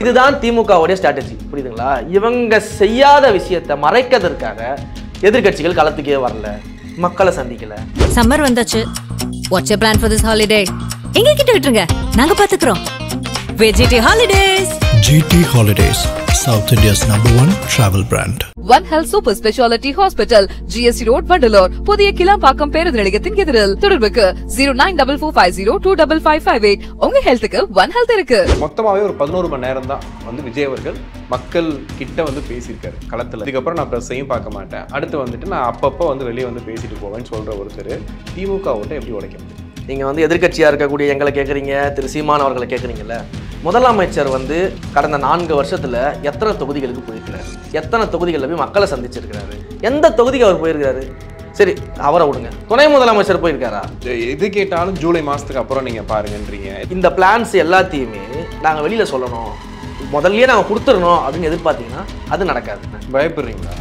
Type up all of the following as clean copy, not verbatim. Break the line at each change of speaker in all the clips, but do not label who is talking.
இதுதான் திமுகவுடைய ஸ்ட்ராட்டஜி, புரியுதுங்களா? இவங்க செய்யாத விஷயத்தை மறைக்கிறதுக்காக எதிர்க்கட்சிகள் களத்துக்கே வரல, மக்களை சந்திக்கல.
சம்மர் வந்தாச்சு. What's your plan for this holiday? எங்க கிட்ட விட்டுருங்க, நாங்க பாத்துக்கிறோம். VGT Holidays.
GT Holidays, South India's #1 travel brand.
One Health Super Speciality Hospital, GST Road, Vandalore. புதிய கிளாம்பாக்கம் பேருந்து நிலையத்தின் எதிரில். தொடர்புக்கு 0944502558. உங்க ஹெல்த்துக்கு ஒன் ஹெல்த் இருக்கு.
மொத்தமாவே ஒரு 11 மணி நேரம் தான் வந்து விஜய் அவர்கள் மக்கள் கிட்ட வந்து பேசியிருக்காரு களத்துல. இதுக்கப்புறம் நான் பிரஸ்ஸையும் பார்க்க மாட்டேன், அடுத்து வந்துட்டு நான் அப்பப்போ வந்து வெளியே வந்து பேசிட்டு போவேன்னு சொல்ற ஒருத்தர் திமுக ஓட்டை எப்படி உடைக்க முடியும்?
நீங்கள் வந்து எதிர்க்கட்சியாக இருக்கக்கூடிய எங்களை கேட்குறீங்க, திரு சீமான் அவர்களை கேட்குறீங்கல்ல. முதலமைச்சர் வந்து கடந்த 4 வருஷத்தில் எத்தனை தொகுதிகளுக்கு போயிருக்கிறாரு, எத்தனை தொகுதிகளில் போய் மக்களை சந்திச்சிருக்கிறாரு, எந்த தொகுதிக்கு அவர் போயிருக்கிறாரு? சரி, அவரை விடுங்க, துணை முதலமைச்சர் போயிருக்காரா?
எது கேட்டாலும் ஜூலை மாதத்துக்கு அப்புறம் நீங்கள் பாருங்கன்றீங்க.
இந்த பிளான்ஸ் எல்லாத்தையுமே நாங்கள் வெளியில் சொல்லணும், முதல்லயே நாங்கள் கொடுத்துடணும் அப்படின்னு எதிர்பார்த்தீங்கன்னா அது நடக்காது.
பயப்படுறீங்களா?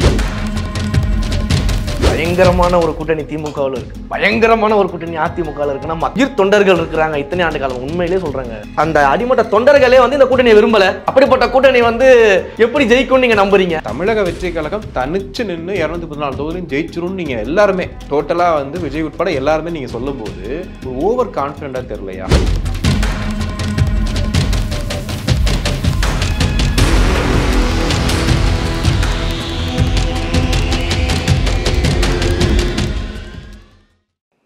பயங்கரமான ஒரு கூட்டணி திமுகவில் இருக்கு, பயங்கரமான ஒரு கூட்டணி அதிமுகவில் இருக்குன்னா மகிழ் தொண்டர்கள் இருக்கிறாங்க. இத்தனை ஆண்டு காலம் உண்மையிலே சொல்றாங்க, அந்த அடிமட்ட தொண்டர்களே வந்து இந்த கூட்டணியை விரும்பல. அப்படிப்பட்ட கூட்டணி வந்து எப்படி ஜெயிக்கும் நீங்க நம்புறீங்க?
தமிழக வெற்றி கழகம் தனிச்சு நின்று 214 தொகுதியும் ஜெயிச்சிரும் நீங்க எல்லாருமே டோட்டலா வந்து விஜய் உட்பட எல்லாருமே நீங்க சொல்லும் போது ஓவர் கான்பிடண்டா தெரியலையா?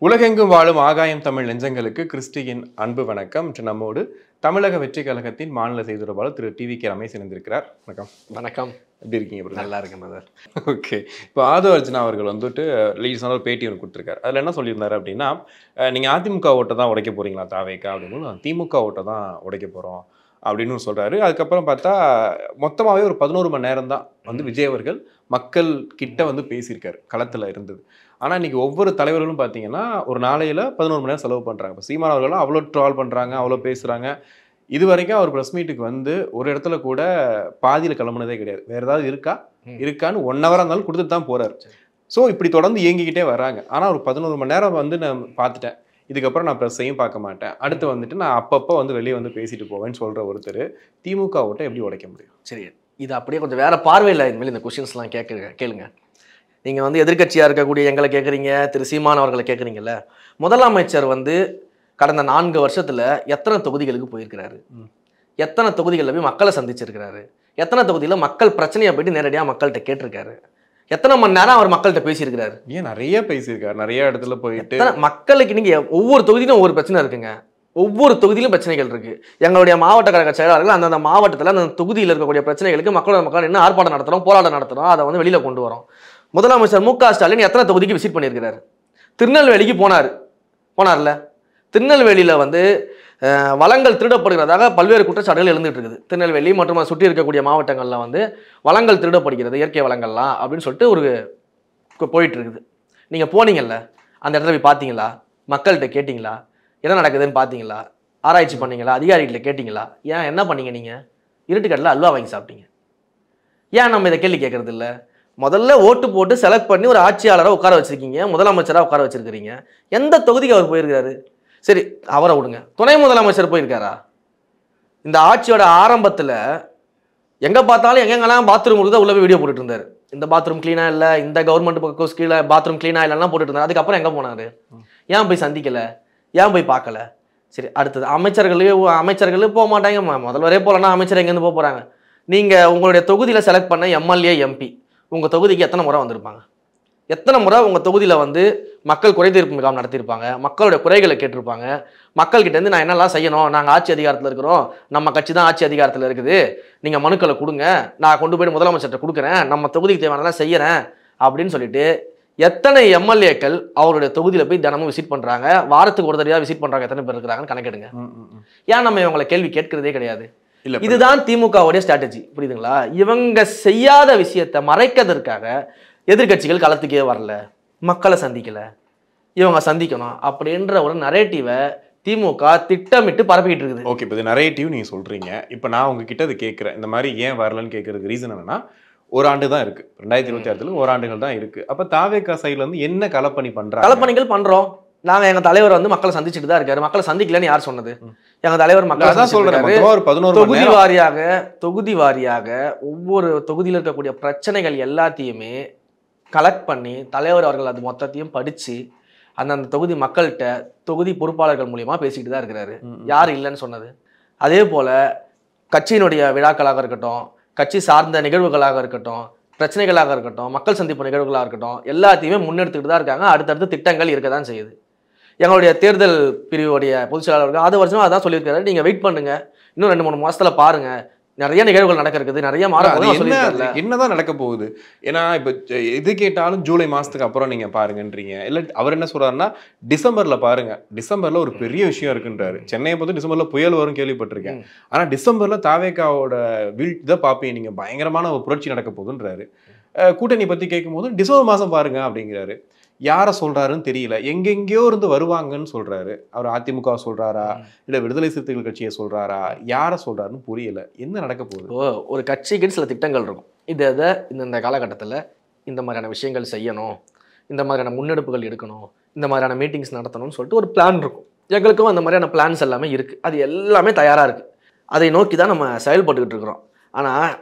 உலகெங்கும் வாழும் ஆகாயம் தமிழ் நெஞ்சங்களுக்கு கிறிஸ்டியின் அன்பு வணக்கம். நம்மோடு தமிழக வெற்றி கழகத்தின் மாநில செய்தி தொடர்பாளர் திரு TVK ரமேஷ் இணைந்திருக்கிறார். வணக்கம்.
வணக்கம்.
எப்படி இருக்கீங்க?
நல்லா இருக்கேன் சார்.
ஓகே, இப்போ ஆதவ அர்ஜுனா அவர்கள் வந்துட்டு லீட்ஸான ஒரு பேட்டி ஒன்று கொடுத்துருக்காரு. அதில் என்ன சொல்லியிருந்தாரு அப்படின்னா, நீங்கள் அதிமுக ஓட்டை தான் உடைக்க போறீங்களா தாவேக்கா அப்படின்னு, திமுக ஓட்டை தான் உடைக்க போகிறோம் அப்படின்னு சொல்கிறாரு. அதுக்கப்புறம் பார்த்தா மொத்தமாகவே ஒரு 11 மணி நேரம் தான் வந்து விஜய் அவர்கள் மக்கள் கிட்ட வந்து பேசியிருக்காரு, களத்தில் இருந்தது. ஆனால் இன்றைக்கி ஒவ்வொரு தலைவர்களும் பார்த்தீங்கன்னா ஒரு நாளையில் 11 மணி நேரம் செலவு பண்ணுறாங்க. இப்போ சீமான் அவர்களும் அவ்வளோ ட்ரால் பண்ணுறாங்க, அவ்வளோ பேசுகிறாங்க. இது வரைக்கும் அவர் ப்ரெஸ் மீட்டுக்கு வந்து ஒரு இடத்துல கூட பாதியில் கிளம்புனதே கிடையாது. வேறு ஏதாவது இருக்கான்னு 1 ஹவராக இருந்தாலும் கொடுத்துட்டு தான் போகிறார். ஸோ இப்படி தொடர்ந்து இயங்கிக்கிட்டே வராங்க. ஆனால் ஒரு 11 மணி நேரம் வந்து நான் பார்த்துட்டேன், இதுக்கப்புறம் நான் ப்ரெஸ்ஸையும் பார்க்க மாட்டேன், அடுத்து வந்துட்டு நான் அப்பப்போ வந்து வெளியே வந்து பேசிட்டு போவேன்னு சொல்கிற ஒருத்தர் திமுக ஓட்டை எப்படி உடைக்க முடியும்?
சரி, இது அப்படியே கொஞ்சம் வேற பார்வையில் இனிமேல் இந்த கொஸ்டின்ஸ்லாம் கேளுங்க. நீங்கள் வந்து எதிர்க்கட்சியாக இருக்கக்கூடிய எங்களை கேட்குறீங்க, திரு சீமான் அவர்களை கேட்குறீங்கல்ல. முதலமைச்சர் வந்து கடந்த 4 வருஷத்தில் எத்தனை தொகுதிகளுக்கு போயிருக்கிறாரு, எத்தனை தொகுதிகளில் போய் மக்களை சந்திச்சிருக்கிறாரு, எத்தனை தொகுதியில் மக்கள் பிரச்சனையை போயிட்டு நேரடியாக மக்கள்கிட்ட கேட்டிருக்காரு, எத்தனை மணி நேரம் அவர் மக்கள்கிட்ட பேசியிருக்கிறாரு?
ஏன் நிறைய பேசியிருக்காரு, நிறைய இடத்துல போயிட்டு
மக்களுக்கு நீங்கள் ஒவ்வொரு தொகுதியிலும் ஒவ்வொரு பிரச்சனை இருக்குங்க, ஒவ்வொரு தொகுதியிலும் பிரச்சனைகள் இருக்கு. எங்களுடைய மாவட்ட கழக செயலாளர்கள் அந்தந்த மாவட்டத்தில் அந்த தொகுதியில் இருக்கக்கூடிய பிரச்சனைகளுக்கு மக்கள் என்ன ஆர்ப்பாட்டம் நடத்துகிறோம், போராட்டம் நடத்துகிறோம், அதை வந்து வெளியில் கொண்டு வரோம். முதலமைச்சர் MK ஸ்டாலின் எத்தனை தொகுதிக்கு விசிட் பண்ணியிருக்கிறாரு? திருநெல்வேலிக்கு போனார்ல. திருநெல்வேலியில் வந்து வளங்கள் திருடப்படுகிறதாக பல்வேறு குற்றச்சாட்டுகள் எழுந்துட்டு இருக்குது. திருநெல்வேலி மற்றும் சுற்றி இருக்கக்கூடிய மாவட்டங்களில் வந்து வளங்கள் திருடப்படுகிறது, இயற்கை வளங்கள்லாம் அப்படின்னு சொல்லிட்டு ஒரு போயிட்டு இருக்குது. நீங்கள் போனீங்கல்ல, அந்த இடத்துல போய் பார்த்தீங்களா, மக்கள்கிட்ட கேட்டிங்களா, என்ன நடக்குதுன்னு பார்த்தீங்களா, ஆராய்ச்சி பண்ணீங்களா, அதிகாரிகிட்ட கேட்டிங்களா? ஏன் என்ன பண்ணீங்க? நீங்கள் இருட்டுக்கடலில் அல்வா வாங்கி சாப்பிட்டீங்க. ஏன் நம்ம இதை கேள்வி கேட்கறது இல்லை? முதல்ல ஓட்டு போட்டு செலக்ட் பண்ணி ஒரு ஆட்சியாளரை உட்கார வச்சிருக்கீங்க, முதலமைச்சராக உட்கார வச்சிருக்கிறீங்க. எந்த தொகுதிக்கு அவர் போயிருக்காரு? சரி, அவரை விடுங்க, துணை முதலமைச்சர் போயிருக்காரா? இந்த ஆட்சியோட ஆரம்பத்தில் எங்கே பார்த்தாலும் எங்கெங்கெல்லாம் பாத்ரூம் இருக்குதோ உள்ள போய் வீடியோ போட்டுட்டு இருந்தார். இந்த பாத்ரூம் க்ளீனாக இல்லை, இந்த கவர்மெண்ட் பக்கம் கீழே பாத்ரூம் க்ளீனாக இல்லைன்னா போட்டுட்டு இருந்தார். அதுக்கப்புறம் எங்கே போனார்? ஏன் போய் சந்திக்கலை, ஏன் போய் பார்க்கல? சரி, அடுத்தது அமைச்சர்களும் போக மாட்டாங்க. முதல்வரே போகலன்னா அமைச்சர் எங்கேருந்து போக போகிறாங்க? நீங்கள் உங்களுடைய தொகுதியில் செலக்ட் பண்ண MLA MP உங்கள் தொகுதிக்கு எத்தனை முறை வந்திருப்பாங்க? எத்தனை முறை உங்கள் தொகுதியில் வந்து மக்கள் குறைதீர்ப்பு முகாம் நடத்தியிருப்பாங்க, மக்களுடைய குறைகளை கேட்டிருப்பாங்க, மக்கள்கிட்டேருந்து நான் என்னெல்லாம் செய்யணும், நாங்கள் ஆட்சி அதிகாரத்தில் இருக்கிறோம், நம்ம கட்சி தான் ஆட்சி அதிகாரத்தில் இருக்குது, நீங்கள் மனுக்களை கொடுங்க, நான் கொண்டு போய்ட்டு முதலமைச்சர்கிட்ட கொடுக்குறேன், நம்ம தொகுதிக்கு தேவையானதான் செய்கிறேன் அப்படின்னு சொல்லிட்டு எத்தனை MLAக்கள் அவருடைய தொகுதியில் போய் தினமும் விசிட் பண்ணுறாங்க, வாரத்துக்கு ஒரு தடவையாக விசிட் பண்ணுறாங்க, எத்தனை பேர் இருக்கிறாங்கன்னு கணக்கெடுங்க. ஏன் நம்ம இவங்களை கேள்வி கேட்கறதே கிடையாது? இதுதான் திமுகவுடைய ஸ்ட்ராட்டஜி, புரியுதுங்களா? இவங்க செய்யாத விஷயத்தை மறைக்கிறதுக்காக எதிர்க்கட்சிகள் களத்துக்கே வரல, மக்களை சந்திக்கல, இவங்க சந்திக்கணும் அப்படின்ற ஒரு நரேட்டிவை திமுக திட்டமிட்டு பரப்பிக்கிட்டு இருக்குது.
ஓகே, இப்போ இது நரேட்டிவ் நீங்கள் சொல்கிறீங்க. இப்போ நான் உங்ககிட்ட அது கேட்குறேன், இந்த மாதிரி ஏன் வரலன்னு கேட்கறதுக்கு ரீசன் என்னன்னா, ஒரு ஆண்டு தான் இருக்கு, 2026 ஓராண்டுகள் தான் இருக்கு. அப்போ தாவேகா சைட்ல இருந்து என்ன கலப்பணி பண்றாங்க?
கலப்பணிகள் பண்றோம், நாங்க எங்க தலைவர் வந்து மக்களை சந்திச்சுட்டு தான் இருக்காரு. மக்களை சந்திக்கலன்னு யார் சொன்னது? எங்க தலைவர் மக்களை
அதான் சொல்றேன். மொத்தமா ஒரு 11 மணி நேரம்.
தொகுதி வாரியாக ஒவ்வொரு தொகுதியில் இருக்கக்கூடிய பிரச்சனைகள் எல்லாத்தையுமே கலெக்ட் பண்ணி தலைவர் அவர்கள் அது மொத்தத்தையும் படிச்சு அந்தந்த தொகுதி மக்கள்கிட்ட தொகுதி பொறுப்பாளர்கள் மூலியமா பேசிக்கிட்டு தான் இருக்கிறாரு. யார் இல்லைன்னு சொன்னது? அதே போல கட்சியினுடைய விழாக்களாக இருக்கட்டும், கட்சி சார்ந்த நிகழ்வுகளாக இருக்கட்டும், பிரச்சனைகளாக இருக்கட்டும், மக்கள் சந்திப்பு நிகழ்வுகளாக இருக்கட்டும், எல்லாத்தையுமே முன்னெடுத்துக்கிட்டு தான் இருக்காங்க. அடுத்தடுத்து திட்டங்கள் இருக்க தான் செய்யுது. எங்களுடைய தேர்தல் பிரிவுடைய பொதுச் செயலாளர்கள் அது வருஷமா அதான் சொல்லியிருக்காரு, நீங்க வெயிட் பண்ணுங்க, இன்னும் 2-3 மாசத்துல பாருங்க, நிறைய நிகழ்வுகள் நடக்க இருக்குது, நிறைய
என்னதான் நடக்க போகுது. ஏன்னா இப்ப இது கேட்டாலும் ஜூலை மாசத்துக்கு அப்புறம் நீங்க பாருங்கன்றீங்க. இல்ல அவர் என்ன சொல்றாருன்னா டிசம்பர்ல பாருங்க, டிசம்பர்ல ஒரு பெரிய விஷயம் இருக்குன்றாரு. சென்னையை பொறுத்து டிசம்பர்ல புயல் வரும் கேள்விப்பட்டிருக்கேன். ஆனா டிசம்பர்ல தாவேகாவோட இதை பார்ப்பீங்க நீங்க, பயங்கரமான ஒரு புரட்சி நடக்க போகுதுன்றாரு. கூட்டணி பத்தி கேட்கும் போது டிசம்பர் மாசம் பாருங்க அப்படிங்கிறாரு. யாரை சொல்றாருன்னு தெரியல. எங்கெங்கயோ இருந்து வருவாங்கன்னு சொல்றாரு. அவர் அதிமுக சொல்றாரா, இல்ல விடுதலை சிறுத்தைகள் கட்சியை சொல்றாரா, யாரை சொல்றாருன்னு புரியல. என்ன நடக்க போகுது?
ஒரு கட்சிக்கு சில திட்டங்கள் இருக்கும். இதை இந்த காலகட்டத்தில் இந்த மாதிரியான விஷயங்கள் செய்யணும், இந்த மாதிரியான முன்னெடுப்புகள் எடுக்கணும், இந்த மாதிரியான மீட்டிங்ஸ் நடத்தணும்னு சொல்லிட்டு ஒரு பிளான் இருக்கும். எங்களுக்கும் அந்த மாதிரியான பிளான்ஸ் எல்லாமே இருக்கு. அது எல்லாமே தயாரா இருக்கு. அதை நோக்கி தான் நம்ம செயல்பட்டுக்கிட்டு இருக்கிறோம். ஆனா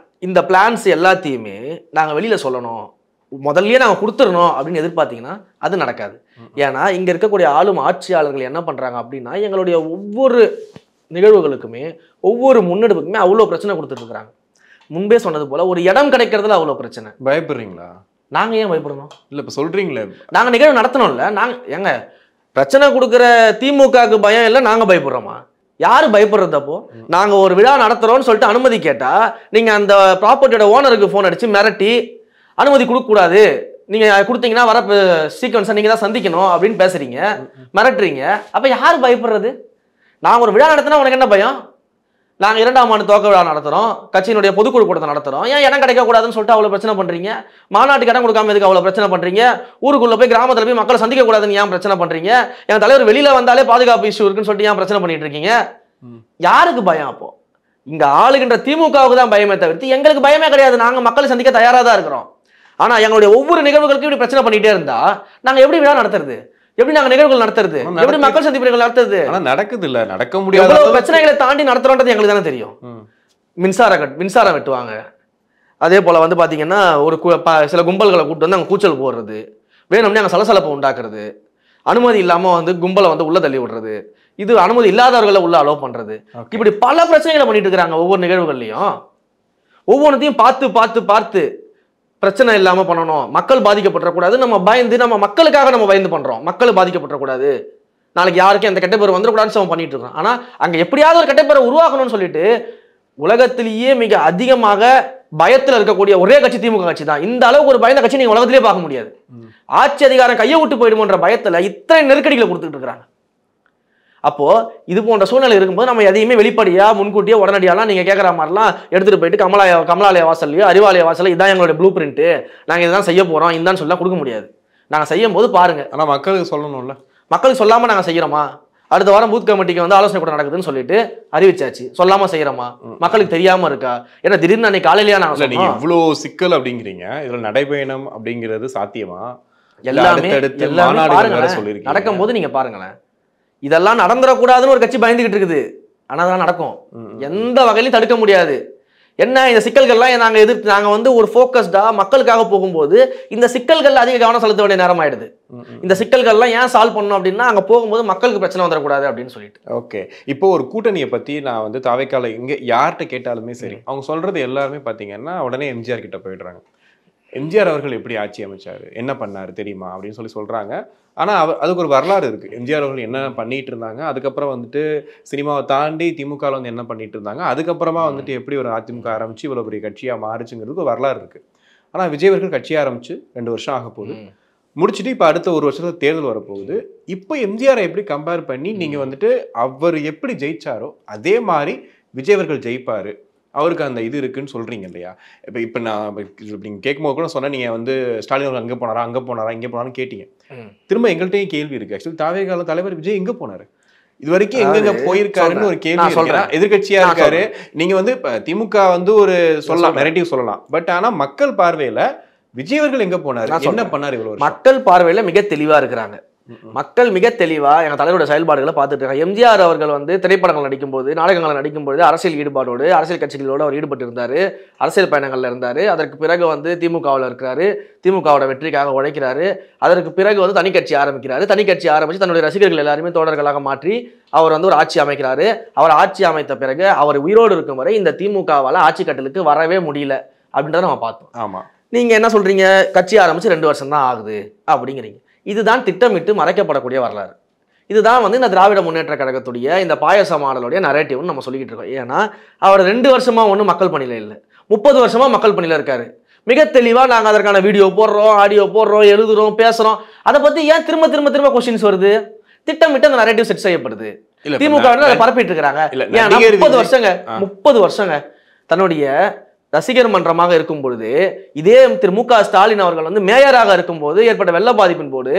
இந்த பிளான்ஸ் எல்லாத்தையுமே நாங்க வெளியில சொல்லணும், முதல்லயே நாங்கள் கொடுத்துடணும் அப்படின்னு எதிர்பார்த்தீங்கன்னா அது நடக்காது. ஏன்னா இங்க இருக்கக்கூடிய ஆட்சியாளர்கள் என்ன பண்றாங்க அப்படின்னா, எங்களுடைய ஒவ்வொரு நிகழ்வுகளுக்குமே ஒவ்வொரு முன்னெடுப்புக்குமே அவ்வளோ பிரச்சனை கொடுத்துட்டு இருக்கிறாங்க. முன்பே சொன்னது போல ஒரு இடம் கிடைக்கிறதுல அவ்வளோ பிரச்சனை.
பயப்படுறீங்களா?
நாங்க ஏன் பயப்படணும்?
இல்ல இப்ப சொல்றீங்களே,
நாங்க நிகழ்வு நடத்தணும்ல. நாங்க எங்க பிரச்சனை கொடுக்குற திமுகவுக்கு பயம் இல்லை, நாங்க பயப்படுறோமா? யாரு பயப்படுறது? அப்போ நாங்க ஒரு விழா நடத்துறோம்னு சொல்லிட்டு அனுமதி கேட்டா நீங்க அந்த ப்ராப்பர்ட்டியோட ஓனருக்கு போன் அடிச்சு மிரட்டி அனுமதி கொடுக்க கூடாது, நீங்க கொடுத்தீங்கன்னா வர சீக்வன்ஸை நீங்க தான் சந்திக்கணும் அப்படின்னு பேசுறீங்க, மிரட்டுறீங்க. அப்ப யாரு பயப்படுறது? நாங்க ஒரு விழா நடத்தினா உனக்கு என்ன பயம்? நாங்க 2ஆம் ஆண்டு துவக்க விழா நடத்துறோம், கட்சியினுடைய பொதுக்குழு கூட்டத்தை நடத்துறோம், ஏன் இடம் கிடைக்க கூடாதுன்னு சொல்லிட்டு அவ்வளவு பிரச்சனை பண்றீங்க? மாநாட்டுக்கு இடம் கொடுக்காம எதுக்கு அவ்வளவு பிரச்சனை பண்றீங்க? ஊருக்குள்ள போய் கிராமத்துல போய் மக்களை சந்திக்க கூடாதுன்னு ஏன் பிரச்சனை பண்றீங்க? என் தலைவர் வெளியில வந்தாலே பாதுகாப்பு இஷ்யூ இருக்குன்னு சொல்லிட்டு ஏன் பிரச்சனை பண்ணிட்டு இருக்கீங்க? யாருக்கு பயம்? அப்போ இங்க ஆளுகின்ற திமுகவுக்கு தான் பயமே தவிர்த்து எங்களுக்கு பயமே கிடையாது. நாங்க மக்களை சந்திக்க தயாரா தான் இருக்கிறோம். ஆனா எங்களுடைய ஒவ்வொரு நிகழ்வுகளுக்கும் இப்படி பிரச்சனை பண்ணிட்டே இருந்தா நாங்க எப்படி விழா நடத்துறது? எப்படி நாங்க நிகழ்வுகள் நடத்துறது? எப்படி மக்கள் சந்திப்புகள் நடத்துறது?
ஆனா நடக்குது இல்ல, நடக்க முடியாத
பிரச்சனைகளை தாண்டி நடத்துறோன்றது எங்களுக்கு தானே தெரியும். மின்சாரம் வெட்டுவாங்க. அதே போல வந்து பாத்தீங்கன்னா ஒரு சில கும்பல்களை கூப்பிட்டு வந்து அங்க கூச்சல் போடுறது, வேணும்னே அங்க சலசலப்பை உண்டாக்குறது, அனுமதி இல்லாம வந்து கும்பலை வந்து உள்ள தள்ளி விடுறது, இது அனுமதி இல்லாதவர்களை உள்ள அலோவ் பண்றது, இப்படி பல பிரச்சனைகளை பண்ணிட்டு இருக்கிறாங்க. ஒவ்வொரு நிகழ்வுகள்லையும் ஒவ்வொன்றத்தையும் பார்த்து பிரச்சனை இல்லாம பண்ணணும், மக்கள் பாதிக்கப்படக்கூடாது, நம்ம மக்களுக்காக நம்ம பயந்து பண்றோம், மக்கள் பாதிக்கப்படக்கூடாது, நாளைக்கு யாருக்கும் எந்த கெட்ட பேர் வந்துடக்கூடாதுன்னு நம்ம பண்ணிட்டு இருக்கோம். ஆனா அங்க எப்படியாவது ஒரு கெட்ட பேரை உருவாக்கணும்னு சொல்லிட்டு உலகத்திலேயே மிக அதிகமாக பயத்துல இருக்கக்கூடிய ஒரே கட்சி திமுக கட்சி தான். இந்த அளவுக்கு ஒரு பயந்த கட்சி நீங்க உலகத்திலேயே பார்க்க முடியாது. ஆட்சி அதிகாரம் கையை விட்டு போயிடுமோன்ற பயத்துல இத்தனை நெருக்கடிகளை கொடுத்துட்டு இருக்கிறாங்க. அப்போ இது போன்ற சூழ்நிலை இருக்கும்போது நம்ம எதையுமே வெளிப்படையா முன்கூட்டியே உடனடியாலாம் நீங்க கேட்கற மாதிரிலாம் எடுத்துட்டு போயிட்டு கமலாலய வாசல்லையோ அறிவாலய வாசல்ல இதான் எங்களுடைய ப்ளூ பிரிண்ட், நாங்க இதான் செய்ய போறோம் இந்தான்னு சொல்லலாம் கொடுக்க முடியாது. நாங்க செய்யும் போது பாருங்க. ஆனா
மக்களுக்கு சொல்லணும்ல.
மக்களுக்கு சொல்லாம நாங்க செய்யறோமா? அடுத்த வாரம் பூத் கமிட்டிக்கு வந்து ஆலோசனை கூட நடக்குதுன்னு சொல்லிட்டு அறிவிச்சாச்சு, சொல்லாம செய்யறோமா? மக்களுக்கு தெரியாம இருக்கா? ஏன்னா திடீர்னு அன்னைக்கு காலையிலேயே நாங்க
நீங்க இவ்வளவு சிக்கல் அப்படிங்கிறீங்க, இதுல நடைபயணம் அப்படிங்கிறது சாத்தியமா?
எல்லாமே நடக்கும் போது நீங்க பாருங்களேன். இதெல்லாம் நடந்துடக்கூடாதுன்னு ஒரு கட்சி பயந்துகிட்டு இருக்குது. ஆனா அதெல்லாம் நடக்கும், எந்த வகையிலும் தடுக்க முடியாது. என்ன இந்த சிக்கல்கள்லாம் நாங்க வந்து ஒரு ஃபோக்கஸ்டா மக்களுக்காக போகும்போது இந்த சிக்கல்கள் அதிக கவனம் செலுத்த வேண்டிய நேரம் ஆயிடுது. இந்த சிக்கல்கள்லாம் ஏன் சால்வ் பண்ணணும் அப்படின்னா அங்க போகும்போது மக்களுக்கு பிரச்சனை வந்துடக்கூடாது அப்படின்னு சொல்லிட்டு.
ஓகே, இப்போ ஒரு கூட்டணியை பத்தி நான் வந்து தாவேக்கால இங்க யார்கிட்ட கேட்டாலுமே சரி, அவங்க சொல்றது எல்லாருமே பாத்தீங்கன்னா உடனே எம்ஜிஆர் கிட்ட போயிடுறாங்க. எம்ஜிஆர் அவர்கள் எப்படி ஆட்சி அமைச்சாரு, என்ன பண்ணாரு தெரியுமா அப்படின்னு சொல்றாங்க. ஆனா அதுக்கு ஒரு வரலாறு இருக்கு. எம்ஜிஆர் அவர்கள் என்ன பண்ணிட்டு இருந்தாங்க, அதுக்கப்புறம் வந்துட்டு சினிமாவை தாண்டி திமுகவில் வந்து என்ன பண்ணிட்டு இருந்தாங்க, அதுக்கப்புறமா வந்துட்டு எப்படி ஒரு அதிமுக ஆரம்பிச்சு இவ்வளவு பெரிய கட்சியா மாறுச்சுங்கிறதுக்கு வரலாறு இருக்கு. ஆனா விஜய் அவர்கள் கட்சி ஆரம்பிச்சு 2 வருஷம் ஆக போகுது, முடிச்சுட்டு இப்ப அடுத்த 1 வருஷத்துல தேர்தல் வரப்போகுது. இப்போ எம்ஜிஆரை எப்படி கம்பேர் பண்ணி நீங்க வந்துட்டு அவர் எப்படி ஜெயிச்சாரோ அதே மாதிரி விஜய் அவர்கள் ஜெயிப்பாரு, அவருக்கு அந்த இது இருக்குன்னு சொல்றீங்க இல்லையா? இப்ப நான் நீங்க கேட்கும்போது கூட சொன்னா நீங்க வந்து ஸ்டாலின் அவர்கள் அங்க போனாரா இங்க போனாரான்னு கேட்டீங்க. திரும்ப எங்கள்கிட்டயும் தாவேகால கேள்வி இருக்கு. தாவேகால தலைவர் விஜய் எங்க போனாரு, இது வரைக்கும் எங்க போயிருக்காருன்னு ஒரு கேள்வி சொல்றேன். எதிர்கட்சியா இருக்காரு. நீங்க வந்து திமுக வந்து ஒரு சொல்லலாம், நெரேட்டிவ் சொல்லலாம். பட் ஆனா மக்கள் பார்வையில விஜய் அவர்கள் எங்க போனாரு, என்ன பண்ணாரு? இவ்வளவு
மக்கள் பார்வையில மிக தெளிவா இருக்கிறாங்க. மக்கள் மிக தெளிவா எங்க தலைவரோட செயல்பாடுகளை பார்த்துட்டு இருக்காங்க. எம்ஜிஆர் அவர்கள் வந்து திரைப்படங்கள் நடிக்கும்போது, நாடகங்கள் நடிக்கும்போது அரசியல் ஈடுபாடோடு, அரசியல் கட்சிகளோடு அவர் ஈடுபட்டு இருந்தாரு. அரசியல் பயணங்கள்ல இருந்தாரு. அதற்கு பிறகு வந்து திமுகவில் இருக்கிறாரு. திமுகவோட வெற்றிக்காக உழைக்கிறாரு. அதற்கு பிறகு வந்து தனி கட்சி ஆரம்பிக்கிறாரு. தனி கட்சி ஆரம்பிச்சு தன்னுடைய ரசிகர்கள் எல்லாருமே தோழர்களாக மாற்றி அவர் வந்து ஒரு ஆட்சி அமைக்கிறாரு. அவர் ஆட்சி அமைத்த பிறகு அவர் உயிரோடு இருக்கும் வரை இந்த திமுகவால ஆட்சி கட்டலுக்கு வரவே முடியல அப்படின்றத நம்ம பார்த்தோம்.
ஆமா,
நீங்க என்ன சொல்றீங்க, கட்சி ஆரம்பிச்சு 2 வருஷம் தான் ஆகுது அப்படிங்கிறீங்க. இதுதான் திட்டமிட்டு மறைக்கப்படக்கூடிய வரலாறு. இதுதான் வந்து இந்த திராவிட முன்னேற்ற கழகத்துடைய இந்த பாயச மாடலுடைய நரேட்டிவ்னு நம்ம சொல்லிக்கிட்டு இருக்கோம். ஏன்னா அவர் 2 வருஷமா ஒன்றும் மக்கள் பணியில இல்லை, 30 வருஷமா மக்கள் பணியில இருக்காரு. மிக தெளிவா நாங்கள் அதற்கான வீடியோ போடுறோம், ஆடியோ போடுறோம், எழுதுறோம், பேசுறோம். அதை பத்தி ஏன் திரும்ப திரும்ப திரும்ப கொஸ்டின்ஸ் வருது? திட்டமிட்டு அந்த நரேட்டிவ் செட் செய்யப்படுது. திமுக அதை பரப்பிட்டு இருக்கிறாங்க. 30 வருஷங்க தன்னுடைய ரசிகர் மன்றமாக இருக்கும் பொழுது, இதே திரு மு க ஸ்டாலின் அவர்கள் வந்து மேயராக இருக்கும்போது ஏற்பட்ட வெள்ள பாதிப்பின் போது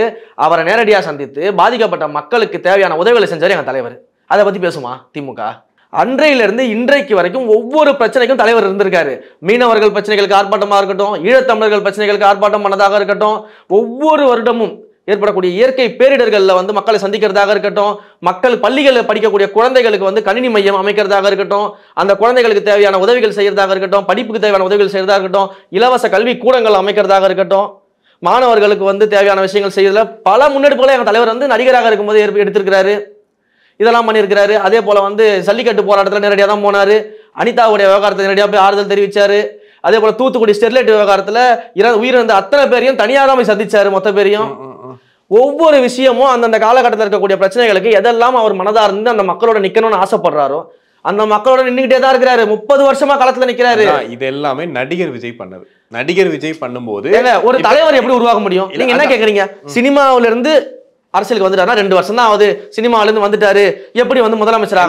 அவரை நேரடியாக சந்தித்து பாதிக்கப்பட்ட மக்களுக்கு தேவையான உதவிகளை செஞ்சார் எங்க தலைவர். அதை பத்தி பேசுமா திமுக? அன்றையிலிருந்து இன்றைக்கு வரைக்கும் ஒவ்வொரு பிரச்சனைக்கும் தலைவர் இருந்திருக்காரு. மீனவர்கள் பிரச்சனைகளுக்கு ஆர்ப்பாட்டமாக இருக்கட்டும், ஈழத்தமிழர்கள் பிரச்சனைகளுக்கு ஆர்ப்பாட்டம் பண்ணதாக இருக்கட்டும், ஒவ்வொரு வருடமும் ஏற்படக்கூடிய இயற்கை பேரிடர்கள்ல வந்து மக்களை சந்திக்கிறதாக இருக்கட்டும், மக்கள் பள்ளிகளில் படிக்கக்கூடிய குழந்தைகளுக்கு வந்து கணினி மையம் அமைக்கிறதாக இருக்கட்டும், அந்த குழந்தைகளுக்கு தேவையான உதவிகள் செய்யறதாக இருக்கட்டும், படிப்புக்கு தேவையான உதவிகள் செய்யறதாக இருக்கட்டும், இலவச கல்வி கூடங்கள் அமைக்கிறதாக இருக்கட்டும், மாணவர்களுக்கு வந்து தேவையான விஷயங்கள் செய்யறதுல பல முன்னெடுப்புகளை எங்க தலைவர் வந்து நடிகராக இருக்கும்போது எடுத்திருக்கிறாரு. இதெல்லாம் பண்ணியிருக்கிறாரு. அதே போல வந்து ஜல்லிக்கட்டு போராட்டத்தில் நேரடியாக தான் போனாரு. அனிதாவுடைய விவகாரத்தை நேரடியாக போய் ஆறுதல் தெரிவிச்சாரு. அதே போல தூத்துக்குடி ஸ்டெர்லைட் விவகாரத்தில் உயிரிழந்த அத்தனை பேரையும் தனியாக தான் போய் சந்திச்சாரு. மொத்த பேரையும் ஒவ்வொரு விஷயமும் அந்தந்த காலகட்டத்தில் இருக்கக்கூடிய பிரச்சனைகளுக்கு எதெல்லாம் அவர் மனதார்ந்து அந்த மக்களோட நிக்கணும்னு ஆசைப்படுறாரோ அந்த மக்களோட நின்றுகிட்டே தான் இருக்கிறாரு. 30 வருஷமா களத்துல நிக்கிறாரு.
இது எல்லாமே நடிகர் விஜய் பண்ணது. நடிகர் விஜய் பண்ணும்போது
ஒரு தலைவர் எப்படி உருவாக்க முடியும்? நீங்க என்ன கேக்குறீங்க? சினிமாவில இருந்து அரசியலுக்கு வந்துட்டாருன்னா 2 வருஷம் தான் ஆகுது, சினிமாவில இருந்து வந்துட்டாரு, எப்படி வந்து முதலமைச்சர்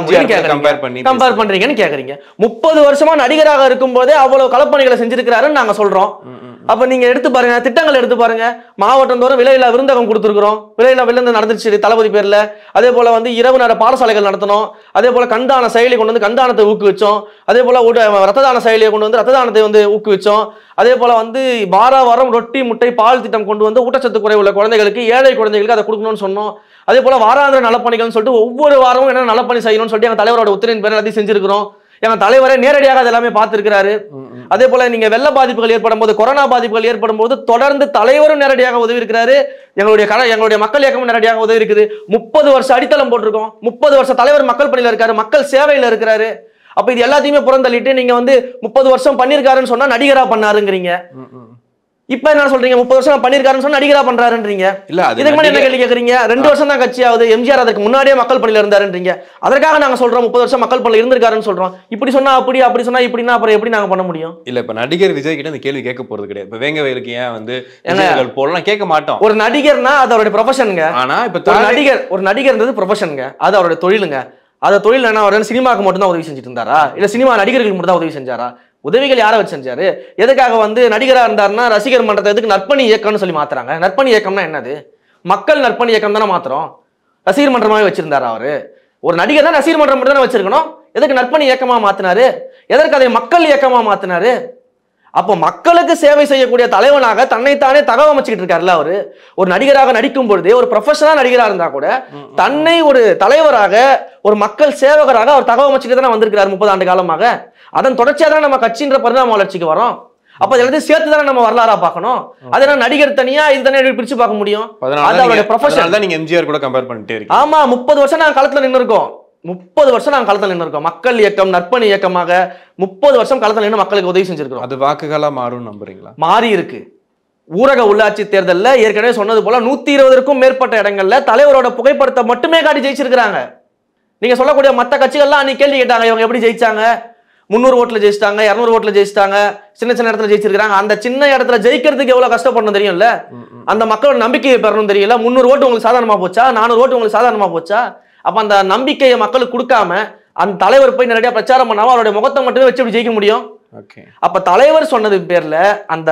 கம்பேர் பண்றீங்கன்னு கேக்குறீங்க. 30 வருஷமா நடிகராக இருக்கும் போதே அவ்வளவு களப்பணிகளை செஞ்சிருக்கிறாருன்னு நாங்க சொல்றோம். அப்ப நீங்க எடுத்து பாருங்க, திட்டங்கள் எடுத்து பாருங்க. மாவட்டம் தோறும் விலையில்லா விருந்தகம் கொடுத்துருக்கிறோம். விலையில்லா விருந்து நடந்துச்சு தளபதி பேர்ல. அதே போல வந்து இரவு நேர பாடசாலைகள் நடத்தணும். அதே போல கண்தான செயலி கொண்டு வந்து கண்தானத்தை ஊக்குவிச்சோம். அதே போல ரத்த தான செயலியை கொண்டு வந்து ரத்த தானத்தை வந்து ஊக்குவிச்சோம். அதே போல வந்து வாரம் ரொட்டி முட்டை பால் திட்டம் கொண்டு வந்து ஊட்டச்சத்து குறை உள்ள குழந்தைகளுக்கு, ஏழை குழந்தைகளுக்கு அதை கொடுக்கணும்னு சொன்னோம். அதே போல வாராந்திர நலப்பணிகள்னு சொல்லிட்டு ஒவ்வொரு வாரமும் என்ன நலப்பணி செய்யணும்னு சொல்லிட்டு எங்க தலைவரோட உத்தரவின் பேர் எல்லாத்தையும் செஞ்சிருக்கிறோம். எங்க தலைவரை நேரடியாக அது எல்லாமே பார்த்திருக்கிறாரு. அதே போல நீங்க வெள்ள பாதிப்புகள் ஏற்படும் போது, கொரோனா பாதிப்புகள் ஏற்படும் போது தொடர்ந்து தலைவரும் நேரடியாக உதவி இருக்கிறாரு. எங்களுடைய மக்கள் இயக்கமும் நேரடியாக உதவி இருக்குது. 30 வருஷம் அடித்தளம் போட்டிருக்கோம். 30 வருஷம் தலைவர் மக்கள் பணியில இருக்காரு, மக்கள் சேவையில இருக்கிறாரு. அப்ப இது எல்லாத்தையுமே புறந்தள்ளிட்டு நீங்க வந்து 30 வருஷம் பண்ணிருக்காருன்னு சொன்னா நடிகரா பண்ணாருங்கிறீங்க. இப்ப என்ன சொல்றீங்க? 30 வருஷம் பண்ணிருக்காருன்னு சொன்னா நடிகரா பண்றாருன்றீங்க. இல்ல இதுக்கு முன்னாடி என்ன கேள்வி கேக்குறீங்க? 2 வருஷம் தான் கட்சி ஆகுது, எம்ஜிஆர் அதுக்கு முன்னாடியே மக்கள் பணியில இருந்தாருன்றீங்க. அதற்காக நாங்க சொல்றோம் 30 வருஷம் மக்கள் பணியில இருந்திருக்காருன்னு சொல்றோம். இப்படி சொன்னா அப்படி சொன்னா இப்படின்னா அப்புறம் எப்படி நாங்க பண்ண முடியும்? இல்ல
இப்ப நடிகர் விஜய் கிட்ட இந்த கேள்வி கேட்க போறது கிடையாது. இப்ப வேங்க வயலுக்கு ஏன் வந்து போடலாம் கேட்க மாட்டோம்.
ஒரு நடிகர்னா அது அவருடைய ப்ரொஃபஷனுங்க. ஆனா இப்ப ஒரு நடிகர்ன்றது ப்ரொஃபஷனுங்க, அது அவருடைய தொழிலுங்க. அதை தொழில் என்ன, அவர் சினிமாவுக்கு மட்டும் தான் உதவி செஞ்சுட்டு இருந்தாரா, இல்ல சினிமா நடிகர்களுக்கு மட்டும் தான் உதவி செஞ்சாரா? உதவிகள் யாரை வச்சு செஞ்சாரு? எதுக்காக வந்து நடிகரா இருந்தாருன்னா ரசிகர் மன்றத்தை எதுக்கு நற்பணி இயக்கம்னு சொல்லி மாத்துறாங்க? நற்பணி இயக்கம்னா என்னது? மக்கள் நற்பணி இயக்கம் தானே மாத்திரம். ரசிகர் மன்றமாவே வச்சிருந்தாரு அவரு? ஒரு நடிகர் தான் ரசிகர் மன்றம் மட்டும் தானே வச்சிருக்கணும். எதுக்கு நற்பணி இயக்கமா மாத்தினாரு? எதற்கு அதை மக்கள் இயக்கமா மாத்தினாரு? அப்போ மக்களுக்கு சேவை செய்யக்கூடிய தலைவனாக தன்னைத்தானே தகவமைச்சுக்கிட்டு இருக்காருல்ல அவரு. ஒரு நடிகராக நடிக்கும் பொழுது, ஒரு ப்ரொஃபஷனல் நடிகராக இருந்தா கூட தன்னை ஒரு தலைவராக, ஒரு மக்கள் சேவகராக அவர் தகவமைச்சுட்டு தானே வந்திருக்கிறார் 30 ஆண்டு காலமாக. அதன் தொடர்ச்சியா தான் நம்ம கட்சின்ற பரிணாம வளர்ச்சிக்கு வரோம். அப்ப எல்லாத்தையும் சேர்த்து தானே நம்ம வரலாறா பார்க்கணும். அதனால நடிகர் தனியா இது தனியா பிரிச்சு பார்க்க முடியும். அது அவருடைய ப்ரொஃபஷனல் தான். நீங்க எம்ஜிஆர் கூட கம்பேர் பண்ணிட்டே இருக்கீங்க. ஆமா, 30 வருஷம் நாங்க களத்துல நின்று இருக்கோம். 30 வருஷம் நாங்க களத்துல நின்று இருக்கோம். மக்கள் இயக்கம் நற்பணி இயக்கமாக 30 வருஷம் களத்துல நின்று மக்களுக்கு உதவி செஞ்சிருக்கோம். அது வாக்குகளா மாறும் நம்புறீங்களா? மாறி இருக்கு. ஊரக உள்ளாட்சி தேர்தலில் ஏற்கனவே சொன்னது போல 120க்கும் மேற்பட்ட இடங்கள்ல தலைவரோட புகைப்படத்தை மட்டுமே காட்டி ஜெயிச்சிருக்காங்க. நீங்க சொல்லக்கூடிய மற்ற கட்சிகள்லாம் அன்னைக்கு கேள்வி கேட்டாங்க, இவங்க எப்படி ஜெயிச்சாங்க? 300 ஓட்டுல ஜெயிச்சிட்டாங்க, 200 ஓட்டுல ஜெயிச்சிட்டாங்க, சின்ன சின்ன இடத்துல ஜெயிச்சிருக்காங்க. அந்த சின்ன இடத்துல ஜெயிக்கிறதுக்கு எவ்வளவு கஷ்டப்படணும் தெரியும்ல? அந்த மக்களோட நம்பிக்கையை பெறணும் தெரியல. 300 ஓட்டு உங்களுக்கு சாதாரணமா போச்சா? 400 ஓட்டு உங்களுக்கு சாதாரணமா போச்சா? அப்ப அந்த நம்பிக்கையை மக்களுக்கு கொடுக்காம அந்த தலைவர் போய் நேரடியா பிரச்சாரம் பண்ணாம அவருடைய முகத்தை மட்டுமே வச்சு ஜெயிக்க முடியும். அப்ப தலைவர் சொன்னது பேர்ல அந்த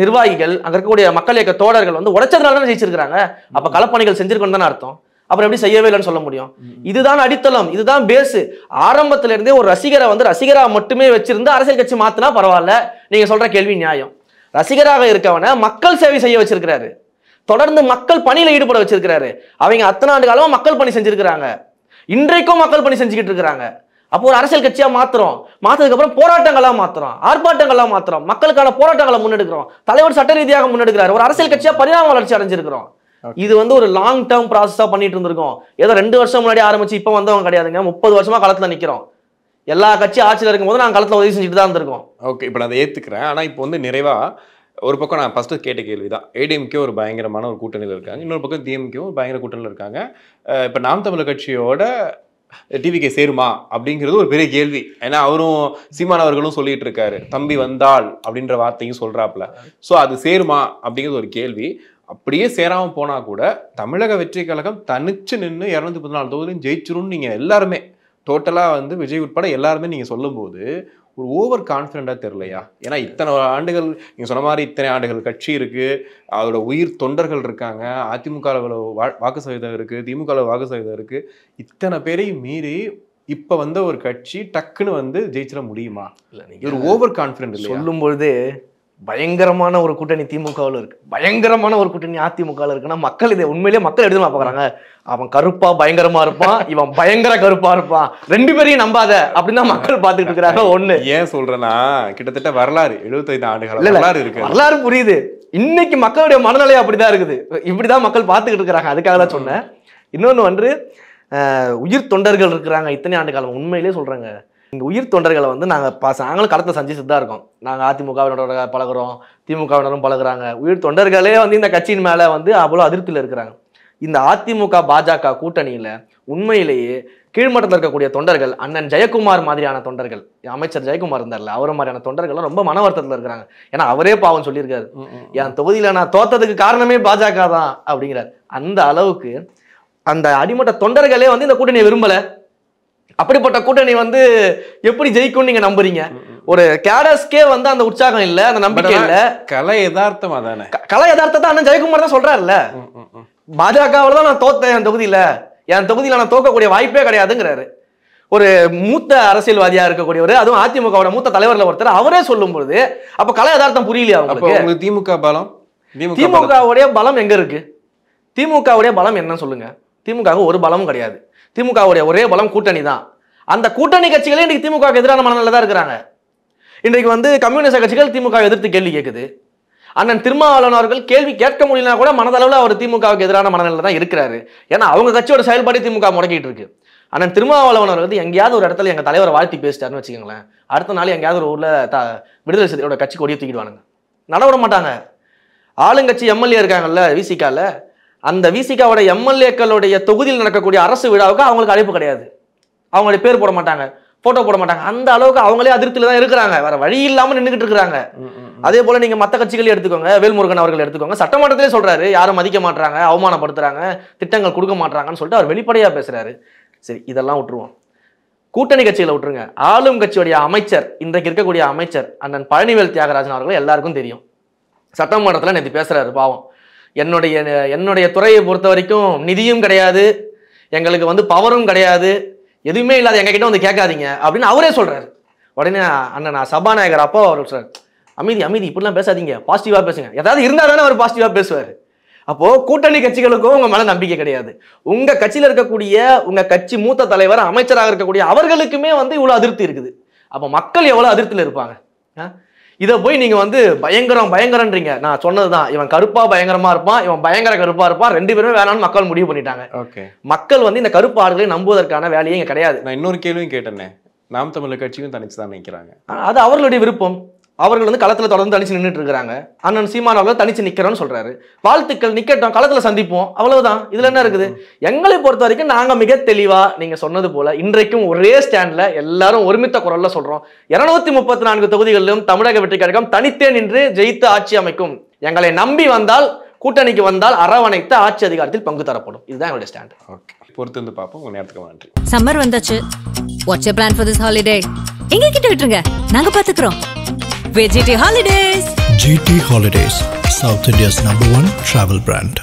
நிர்வாகிகள், அங்க இருக்கக்கூடிய மக்கள் இயக்க தோழர்கள் வந்து உடைச்சதுனால தான் ஜெயிச்சிருக்காங்க. அப்ப களப்பணிகள் செஞ்சிருக்கணும் தானே அர்த்தம். அப்புறம் எப்படி செய்யவே இல்லைன்னு சொல்ல முடியும்? இதுதான் அடித்தளம், இதுதான் பேஸ். ஆரம்பத்துல இருந்தே ஒரு ரசிகரை வந்து ரசிகரா மட்டுமே வச்சிருந்து அரசியல் கட்சி மாத்தினா பரவாயில்ல. நீங்க சொல்ற கேள்வி நியாயம். ரசிகராக இருக்கவன மக்கள் சேவை செய்ய வச்சிருக்கிறாரு. தொடர்ந்து மக்கள் பணியில ஈடுபட வச்சிருக்கிறாரு. அவங்க அத்தனை ஆண்டு காலமா மக்கள் பணி செஞ்சிருக்கிறாங்க, இன்றைக்கும் மக்கள் பணி செஞ்சுக்கிட்டு இருக்கிறாங்க. அப்போ ஒரு அரசியல் கட்சியா மாத்ததுக்கு அப்புறம் போராட்டங்களா மாத்துறோம், ஆர்ப்பாட்டங்களா மாத்துறோம், மக்களுக்கான போராட்டங்களை முன்னெடுக்கிறோம், தலைவர் சட்ட ரீதியாக முன்னெடுக்கிறார், ஒரு அரசியல் கட்சியா பரிணாம வளர்ச்சி அடைஞ்சிருக்கிறோம். இது ஒரு லாங் டேர்ம் ப்ராசஸா பண்ணிட்டு இருந்திருக்கோம். ஏதோ 2 வருஷம் முன்னாடி ஆரம்பிச்சு இப்ப வந்தவங்க கிடையாதுங்க. 30 வருஷமா களத்துல நிக்கிறோம். எல்லா கட்சி ஆட்சியில் இருக்கும்போது நாங்கள் களத்துல உதவி செஞ்சுட்டு தான் இருந்திருக்கோம்.
ஓகே, இப்போ நான் அதை ஏத்துக்கிறேன். ஆனா இப்போ நிறைவா ஒரு பக்கம் நான் ஃபர்ஸ்ட் கேட்ட கேள்விதான், ஏடிஎம்கே ஒரு பயங்கரமான ஒரு கூட்டணியில் இருக்காங்க, இன்னொரு பக்கம் டிஎம்கே ஒரு பயங்கர கூட்டணியில் இருக்காங்க. இப்போ நாம் தமிழர் கட்சியோட டிவிகே சேருமா அப்படிங்கிறது ஒரு பெரிய கேள்வி. ஏன்னா அவரும் சீமான் அவர்களும் சொல்லிட்டு இருக்காரு, தம்பி வந்தால் அப்படின்ற வார்த்தையும் சொல்றாப்புல. ஸோ அது சேருமா அப்படிங்கிறது ஒரு கேள்வி. அப்படியே சேராம போனா கூட தமிழக வெற்றி கழகம் தனிச்சு நின்று 214 தொகுதியும் ஜெயிச்சிரும்னு நீங்க எல்லாருமே டோட்டலா விஜய் உட்பட எல்லாருமே நீங்க சொல்லும் போது ஒரு ஓவர் கான்ஃபிடண்டா தெரியலையா? ஏன்னா இத்தனை ஆண்டுகள் நீங்க சொன்ன மாதிரி இத்தனை ஆண்டுகள் கட்சி இருக்கு, அதோட உயிர் தொண்டர்கள் இருக்காங்க, அதிமுக வாக்கு சதவீதம் இருக்கு, திமுக வாக்கு சதவீதம் இருக்கு, இத்தனை பேரையும் மீறி இப்ப ஒரு கட்சி டக்குன்னு ஜெயிச்சிட முடியுமா? ஒரு ஓவர் கான்ஃபிடன்ட் இல்லை
சொல்லும் பொழுது பயங்கரமான ஒரு கூட்டணி திமுகவில் இருக்கு, பயங்கரமான ஒரு கூட்டணி அதிமுகவில் இருக்குன்னா மக்கள் இதை உண்மையிலேயே மக்கள் எடுத்து பாக்குறாங்க. அவன் கருப்பா பயங்கரமா இருப்பான், இவன் பயங்கர கருப்பா இருப்பான், 2 பேரையும் நம்பாத அப்படின்னு மக்கள் பாத்துட்டு இருக்கிறாங்க. ஒண்ணு ஏன்
சொல்றேன்னா கிட்டத்தட்ட வரலாறு 75 ஆண்டுகள் வரலாறு இருக்கு,
வரலாறு புரியுது. இன்னைக்கு மக்களுடைய மனநிலை அப்படிதான் இருக்குது, இப்படிதான் மக்கள் பாத்துக்கிட்டு இருக்கிறாங்க. அதுக்காக தான் சொன்னேன். இன்னொன்னு உயிர் தொண்டர்கள் இருக்கிறாங்க இத்தனை ஆண்டு காலம். உண்மையிலேயே சொல்றாங்க, இந்த உயிர் தொண்டர்களை நாங்களும் களத்தை சந்திச்சுட்டு தான் இருக்கோம். நாங்கள் அதிமுகவினரோட பழகுறோம், திமுகவினரும் பழகுறாங்க. உயிர் தொண்டர்களே இந்த கட்சியின் மேலே அவ்வளோ அதிருப்தியில் இருக்கிறாங்க. இந்த அதிமுக பாஜக கூட்டணியில் உண்மையிலேயே கீழ்மட்டத்தில் இருக்கக்கூடிய தொண்டர்கள், அண்ணன் ஜெயக்குமார் மாதிரியான தொண்டர்கள், அமைச்சர் ஜெயக்குமார் இருந்தார்ல, அவரை மாதிரியான தொண்டர்கள் ரொம்ப மன வருத்தத்தில் இருக்கிறாங்க. ஏன்னா அவரே பாவம் சொல்லியிருக்காரு, என் தொகுதியில் நான் தோத்ததுக்கு காரணமே பாஜக தான் அப்படிங்கிறார். அந்த அளவுக்கு அந்த அடிமட்ட தொண்டர்களே இந்த கூட்டணியை விரும்பலை. அப்படிப்பட்ட கூட்டணி எப்படி ஜெயிக்கும் நீங்க நம்புறீங்க? ஒரு கேடஸ்கே அந்த உற்சாகம் இல்ல, அந்த நம்பிக்கை இல்ல.
கலை யதார்த்தமா தானே,
கலை யதார்த்தத்தை அண்ணன் ஜெயக்குமார் தான் சொல்றாருல்ல, பாஜகவில் தான் நான் தோத்தேன், என் தொகுதியில நான் தோக்கக்கூடிய வாய்ப்பே கிடையாதுங்கிறாரு. ஒரு மூத்த அரசியல்வாதியா இருக்கக்கூடியவர், அதுவும் அதிமுகவோட மூத்த தலைவர்ல ஒருத்தர், அவரே சொல்லும் பொழுது அப்ப கலை யதார்த்தம் புரியலையா உங்களுக்கு?
திமுக பலம்,
திமுகவுடைய பலம் எங்க இருக்கு? திமுகவுடைய பலம் என்ன சொல்லுங்க? திமுக ஒரு பலமும் கிடையாது. திமுகவுடைய ஒரே பலம் கூட்டணி தான். அந்த கூட்டணி கட்சிகளே இன்னைக்கு திமுக எதிரான மனநிலை தான் இருக்கிறாங்க. இன்றைக்கு கம்யூனிஸ்ட் கட்சிகள் திமுக எதிர்த்து கேள்வி கேட்குது. அண்ணன் திருமாவளவன் அவர்கள் கேள்வி கேட்க முடியலனா கூட மனதளவில் அவர் திமுகவுக்கு எதிரான மனநிலை தான் இருக்கிறாரு. ஏன்னா அவங்க கட்சியோட செயல்பாடு திமுக முடக்கிட்டு இருக்கு. அண்ணன் திருமாவளவன் அவர்கள் எங்கேயாவது ஒரு இடத்துல எங்க தலைவரை வாழ்த்தி பேசிட்டாருன்னு வச்சுக்கோங்களேன், அடுத்த நாள் எங்கேயாவது ஒரு ஊர்ல விடுதலை சிறுத்தையோட கட்சி கொடியை தூக்கிடுவானுங்க, நடவிட மாட்டாங்க. ஆளுங்கட்சி எம்எல்ஏ இருக்காங்கல்ல விசிகால, அந்த விசிகாவோட எம்எல்ஏக்களுடைய தொகுதியில் நடக்கக்கூடிய அரசு விழாவுக்கு அவங்களுக்கு அழைப்பு கிடையாது, அவங்களுடைய பேர் போட மாட்டாங்க, போட்டோ போட மாட்டாங்க. அந்த அளவுக்கு அவங்களே அதிருப்தியில தான் இருக்கிறாங்க, வேற வழி இல்லாம நின்றுகிட்டு இருக்கிறாங்க. அதே போல நீங்க மத்த கட்சிகள் எடுத்துக்கோங்க, வேல்முருகன் அவர்கள் எடுத்துக்கோங்க, சட்டமன்றத்திலே சொல்றாரு யாரும் மதிக்க மாட்டாங்க, அவமானப்படுத்துறாங்க, திட்டங்கள் கொடுக்க மாட்டாங்கன்னு சொல்லிட்டு அவர் வெளிப்படையா பேசுறாரு. சரி, இதெல்லாம் விட்டுருவோம், கூட்டணி கட்சிகளை விட்டுருங்க. ஆளும் கட்சியுடைய அமைச்சர், இன்றைக்கு இருக்கக்கூடிய அமைச்சர் அண்ணன் பழனிவேல் தியாகராஜன் அவர்கள் எல்லாருக்கும் தெரியும். சட்டமன்றத்தில் நேற்று பேசுறாரு, பாவம், என்னுடைய துறையை பொறுத்த வரைக்கும் நிதியும் கிடையாது, எங்களுக்கு பவரும் கிடையாது, எதுவுமே இல்லாத எங்ககிட்ட கேட்காதீங்க அப்படின்னு அவரே சொல்றாரு. உடனே அண்ணன் சபாநாயகர் அப்போ அவர் சொல்றாரு, அமைதி அமைதி, இப்படிலாம் பேசாதீங்க, பாசிட்டிவா பேசுங்க. ஏதாவது இருந்தா தானே அவர் பாசிட்டிவா பேசுவாரு. அப்போ கூட்டணி கட்சிகளுக்கும் உங்க மேல நம்பிக்கை கிடையாது. உங்க கட்சியில இருக்கக்கூடிய உங்க கட்சி மூத்த தலைவர் அமைச்சராக இருக்கக்கூடிய அவர்களுக்குமே இவ்வளவு அதிருப்தி இருக்குது. அப்ப மக்கள் எவ்வளவு அதிருப்தியில இருப்பாங்க? இதை போய் நீங்க பயங்கரன்றீங்க. நான் சொன்னதுதான், இவன் கருப்பா பயங்கரமா இருப்பான், இவன் பயங்கர கருப்பா இருப்பான், 2 பேருமே வேணாம்னு மக்கள் முடிவு பண்ணிட்டாங்க. மக்கள் இந்த கருப்பு ஆடுகளை நம்புவதற்கான வேலையே இங்க கிடையாது.
நான் இன்னொரு கேள்வியும் கேட்டேனே, நாம் தமிழர் கட்சியும் தனிச்சு தான் நிற்கிறாங்க,
அது அவர்களுடைய விருப்பம். அவர்கள் களத்துல தொடர்ந்து தனிச்சு நின்றுட்டு இருக்காங்க. அண்ணன் சீமான் அவர்கள் தனிச்சு நிக்கிறோம்னு சொல்றாரு. வாழ்த்துக்கள், நிக்கட்டும், களத்துல சந்திப்போம், அவ்வளவுதான். இதுல என்ன இருக்குது? எங்களை பொறுத்த வரைக்கும் நாங்க மிக தெளிவா நீங்க சொன்னது போல இன்றைக்கும் ஒரே ஸ்டாண்ட்ல எல்லாரும் ஒருமித்த குரல்ல சொல்றோம். 234 தொகுதிகளிலும் தமிழக வெற்றி கழகம் தனித்தே நின்று ஜெயித்து ஆட்சி அமைக்கும். எங்களை நம்பி வந்தால், கூட்டணிக்கு வந்தால் அரவணைத்து ஆட்சி அதிகாரத்தில் பங்கு தரப்படும். இதுதான் எங்களுடைய ஸ்டாண்ட்.
ஓகே, பொறுத்து வந்து பார்ப்போம். உங்க நேரத்துக்கு நன்றி.
சம்மர் வந்தாச்சு. What's you plan for this holiday? எங்க கிட்ட விட்டுருங்க, நாங்க பாத்துக்கிறோம். GT Holidays.
GT Holidays, South India's #1 travel brand.